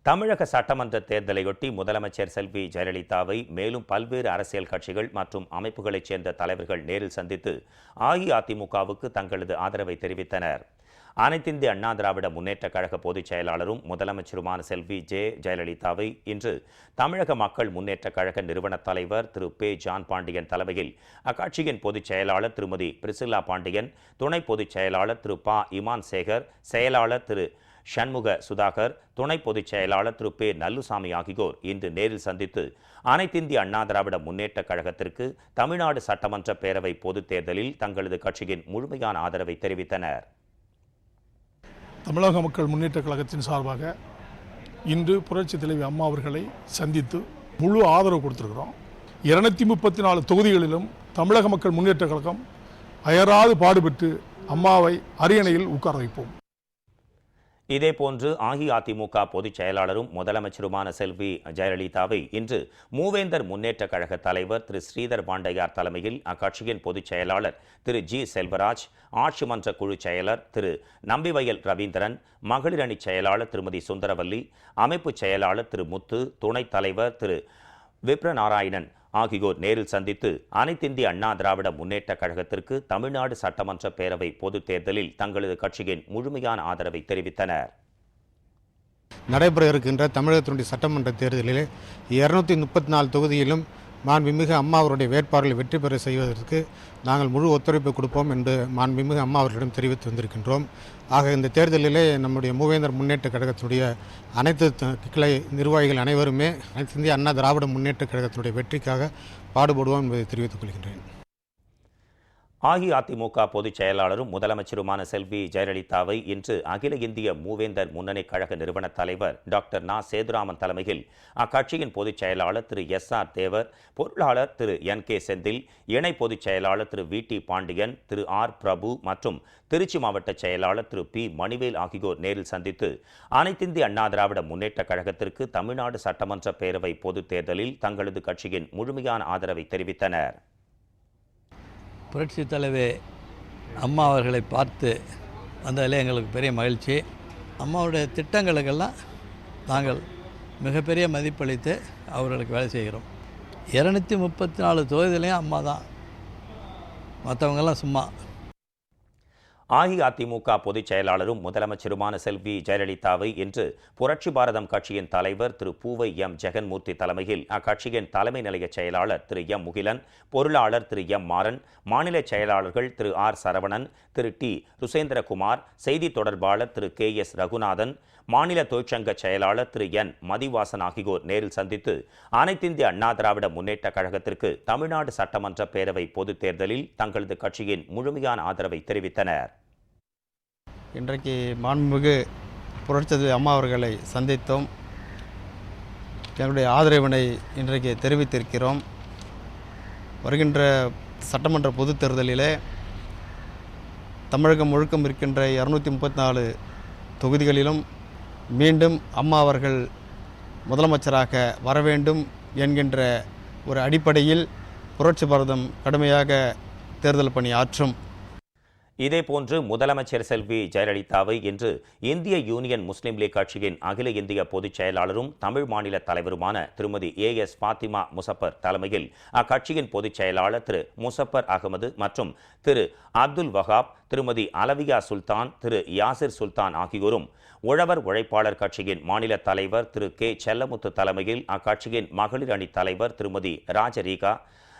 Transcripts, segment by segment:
தமிழக சட்டமன்ற தேர்தலையொட்டி முதலமைச்சர் செல்வி ஜெயலலிதாவை மேலும் பல்வேறு அரசியல் கட்சிகள் மற்றும் அமைப்புகளைச் சேர்ந்த தலைவர்கள் நேரில் சந்தித்து அஇஅதிமுகவுக்கு தங்களது ஆதரவை தெரிவித்தனர். அனைத்திந்திய அண்ணா திராவிட முன்னேற்றக் கழக பொதுச் செயலாளரும் முதலமைச்சருமான செல்வி ஜெயலலிதாவை இன்று தமிழக மக்கள் முன்னேற்றக் கழக நிறுவன தலைவர் திரு பே. ஜான் பாண்டியன் தலைமையில் அக்கட்சியின் பொதுச் செயலாளர் திருமதி பிரிசில்லா பாண்டியன், துணை பொதுச் செயலாளர் திரு ப. இமான் சேகர், செயலாளர் திரு ஷண்முக சுதாகர், துணை பொதுச் செயலாளர் திரு பே. நல்லுசாமி ஆகியோர் இன்று நேரில் சந்தித்து அனைத்திந்திய அண்ணா திராவிட முன்னேற்றக் கழகத்திற்கு தமிழ்நாடு சட்டமன்ற பேரவை பொதுத் தேர்தலில் தங்களது கட்சியின் முழுமையான ஆதரவை தெரிவித்தனர். தமிழக மக்கள் முன்னேற்றக் கழகத்தின் சார்பாக இன்று புரட்சி தலைவி அம்மா அவர்களை சந்தித்து முழு ஆதரவு கொடுத்திருக்கிறோம். 234 தொகுதிகளிலும் தமிழக மக்கள் முன்னேற்றக் கழகம் அயராது பாடுபட்டு அம்மாவை அரியணையில் உட்கார வைப்போம். இதேபோன்று அஇஅதிமுக பொதுச் செயலாளரும் முதலமைச்சருமான செல்வி ஜெயலலிதாவை இன்று மூவேந்தர் முன்னேற்றக் கழக தலைவர் திரு ஸ்ரீதர் பாண்டையார் தலைமையில் அக்கட்சியின் பொதுச் செயலாளர் திரு ஜி. செல்வராஜ், ஆட்சி மன்ற குழு செயலர் திரு நம்பிவயல் ரவீந்திரன், மகளிர் அணி செயலாளர் திருமதி சுந்தரவல்லி, அமைப்பு செயலாளர் திரு முத்து, துணைத் தலைவர் திரு விப்ரநாராயணன் ஆகியோர் நேரில் சந்தித்து அனைத்திந்திய அண்ணா திராவிட முன்னேற்றக் கழகத்திற்கு தமிழ்நாடு சட்டமன்ற பேரவை பொதுத் தேர்தலில் தங்களது கட்சியின் முழுமையான ஆதரவை தெரிவித்தனர். நடைபெற இருக்கின்ற தமிழகத்தினுடைய சட்டமன்ற தேர்தலில் 234 தொகுதியிலும் மாண்புமிகு அம்மா அவருடைய வேட்பாளர்களை வெற்றி பெற செய்வதற்கு நாங்கள் முழு ஒத்துழைப்பு கொடுப்போம் என்று மாண்புமிகு அம்மா அவர்களிடம் தெரிவித்து வந்திருக்கின்றோம். ஆக இந்த தேர்தலிலே நம்முடைய மூவேந்தர் முன்னேற்ற கழகத்தினுடைய அனைத்து கிளை நிர்வாகிகள் அனைவருமே அனைத்து இந்திய அண்ணா திராவிட முன்னேற்ற கழகத்தினுடைய வெற்றிக்காக பாடுபடுவோம் என்பதை தெரிவித்துக் கொள்கின்றேன். அஇஅதிமுக பொதுச் செயலாளரும் முதலமைச்சருமான செல்வி ஜெயலலிதாவை இன்று அகில இந்திய மூவேந்தர் முன்னணி கழக நிறுவன தலைவர் டாக்டர் நா. சேதுராமன் தலைமையில் அக்கட்சியின் பொதுச் செயலாளர் திரு எஸ்.ஆர். தேவர், பொருளாளர் திரு என்.கே. செந்தில், இணை பொதுச் செயலாளர் திரு வி.டி. பாண்டியன், திரு ஆர். பிரபு மற்றும் திருச்சி மாவட்ட செயலாளர் திரு பி. மணிவேல் ஆகியோர் நேரில் சந்தித்து அனைத்திந்திய அண்ணா திராவிட முன்னேற்றக் கழகத்திற்கு தமிழ்நாடு சட்டமன்ற பேரவை பொதுத் தேர்தலில் தங்களது கட்சியின் முழுமையான ஆதரவை தெரிவித்தனர். புரட்சி தலைவி அம்மா அவர்களை பார்த்து வந்ததில் எங்களுக்கு பெரிய மகிழ்ச்சி. அம்மாவுடைய திட்டங்களுக்கெல்லாம் நாங்கள் மிகப்பெரிய மதிப்பளித்து அவர்களுக்கு வேலை செய்கிறோம். 234 தொகுதியிலையும் அம்மா தான், மற்றவங்கெல்லாம் சும்மா. அஇஅதிமுக பொதுச் செயலாளரும் முதலமைச்சருமான செல்வி ஜெயலலிதாவை இன்று புரட்சி பாரதம் கட்சியின் தலைவர் திரு பூவை எம். ஜெகன்மூர்த்தி தலைமையில் அக்கட்சியின் தலைமை நிலைய செயலாளர் திரு எம். முகிலன், பொருளாளர் திரு எம். மாறன், மாநில செயலாளர்கள் திரு ஆர். சரவணன், திரு டி. ருசேந்திரகுமார், செய்தி தொடர்பாளர் திரு கே. எஸ். ரகுநாதன், மாநில தொழிற்சங்க செயலாளர் திரு என். மதிவாசன் ஆகியோர் நேரில் சந்தித்து அனைத்திந்திய அண்ணா திராவிட முன்னேற்றக் கழகத்திற்கு தமிழ்நாடு சட்டமன்ற பேரவை பொதுத் தேர்தலில் தங்களது கட்சியின் முழுமையான ஆதரவை தெரிவித்தனர். இன்றைக்கு மாண்புமிகு புரட்சி அம்மா அவர்களை சந்தித்தோம். எங்களுடைய ஆதரவினை இன்றைக்கு தெரிவித்திருக்கிறோம். வருகின்ற சட்டமன்ற பொதுத் தேர்தலிலே தமிழகம் முழுக்கம் இருக்கின்ற 234 தொகுதிகளிலும் மீண்டும் அம்மா அவர்கள் முதலமைச்சராக வர வேண்டும் என்கின்ற ஒரு அடிப்படையில் புரட்சி பாரதம் கடுமையாக தேர்தல் பணி ஆற்றும். இதேபோன்று முதலமைச்சர் செல்வி ஜெயலலிதாவை இன்று இந்திய யூனியன் முஸ்லீம் லீக் கட்சியின் அகில இந்திய பொதுச் செயலாளரும் தமிழ் மாநில தலைவருமான திருமதி ஏ.எஸ். ஃபாத்திமா முசப்பர் தலைமையில் அக்கட்சியின் பொதுச் செயலாளர் திரு முசப்பர் அகமது மற்றும் திரு அப்துல் வஹாப், திருமதி அலவியா சுல்தான், திரு யாசிர் சுல்தான் ஆகியோரும், உழவர் உழைப்பாளர் கட்சியின் மாநில தலைவர் திரு கே. செல்லமுத்து தலைமையில் அக்கட்சியின் மகளிர் அணி தலைவர் திருமதி ராஜரீகா,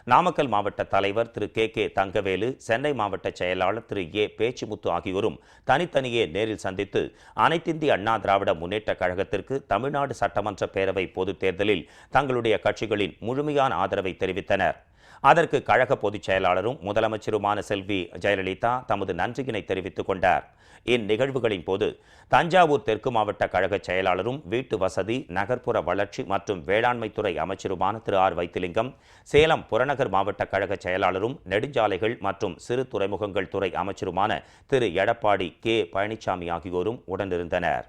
நாமக்கல் மாவட்ட தலைவர் திரு கே. தங்கவேலு, சென்னை மாவட்ட செயலாளர் திரு ஏ. பேச்சிமுத்து ஆகியோரும் தனித்தனியே நேரில் சந்தித்து அனைத்திந்திய அண்ணா திராவிட முன்னேற்றக் கழகத்திற்கு தமிழ்நாடு சட்டமன்ற பேரவை பொதுத் தேர்தலில் தங்களுடைய கட்சிகளின் முழுமையான ஆதரவை தெரிவித்தனர். அதற்கு கழக பொதுச் செயலாளரும் முதலமைச்சருமான செல்வி ஜெயலலிதா தமது நன்றியினை தெரிவித்துக் கொண்டார். இந்நிகழ்வுகளின் போது தஞ்சாவூர் தெற்கு மாவட்ட கழக செயலாளரும் வீட்டு வசதி, நகர்ப்புற வளர்ச்சி மற்றும் வேளாண்மைத்துறை அமைச்சருமான திரு ஆர். வைத்திலிங்கம், சேலம் புறநகர் மாவட்ட கழக செயலாளரும் நெடுஞ்சாலைகள் மற்றும் சிறு துறைமுகங்கள் துறை அமைச்சருமான திரு எடப்பாடி கே. பழனிசாமி ஆகியோரும் உடனிருந்தனர்.